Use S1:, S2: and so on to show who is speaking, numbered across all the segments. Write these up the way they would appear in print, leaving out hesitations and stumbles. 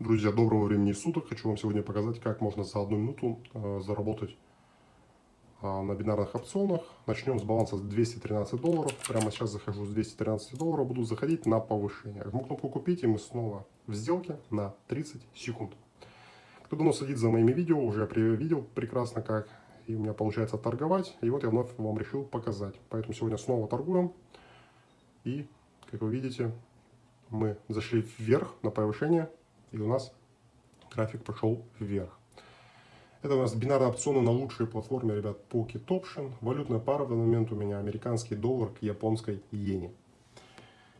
S1: Друзья, доброго времени суток. Хочу вам сегодня показать, как можно за 1 минуту заработать на бинарных опционах. Начнем с баланса $213. Прямо сейчас захожу с $213, буду заходить на повышение. Жму кнопку купить, и мы снова в сделке на 30 секунд. Кто давно следит за моими видео, уже видел прекрасно, как и у меня получается торговать. И вот я вновь вам решил показать. Поэтому сегодня снова торгуем. И, как вы видите, мы зашли вверх на повышение, и у нас график пошел вверх. Это у нас бинарные опционы на лучшей платформе, ребят, Pocket Option. Валютная пара в данный момент у меня американский доллар к японской иене.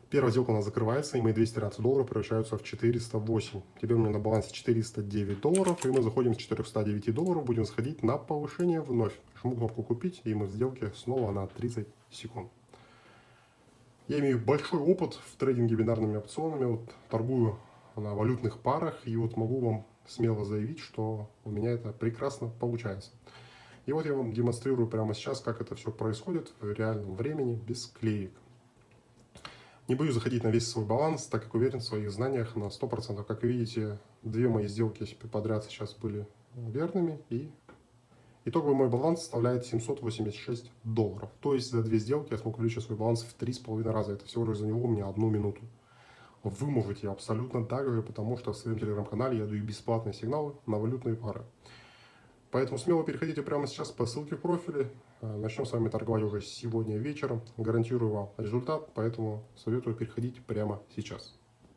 S1: Первая сделка у нас закрывается, и мои $213 превращаются в 408. Теперь у меня на балансе $409, и мы заходим с $409, будем сходить на повышение вновь. Жму кнопку купить, и мы в сделке снова на 30 секунд. Я имею большой опыт в трейдинге бинарными опционами, вот торгую на валютных парах, и вот могу вам смело заявить, что у меня это прекрасно получается. И вот я вам демонстрирую прямо сейчас, как это все происходит в реальном времени, без клеек. Не боюсь заходить на весь свой баланс, так как уверен в своих знаниях на 100%. Как вы видите, две мои сделки подряд сейчас были верными, и итоговый мой баланс составляет $786. То есть за две сделки я смог увеличить свой баланс в 3,5 раза. Это всего лишь за него у меня 1 минуту. Вы можете абсолютно так же, потому что в своем телеграм-канале я даю бесплатные сигналы на валютные пары. Поэтому смело переходите прямо сейчас по ссылке в профиле. Начнем с вами торговать уже сегодня вечером. Гарантирую вам результат, поэтому советую переходить прямо сейчас.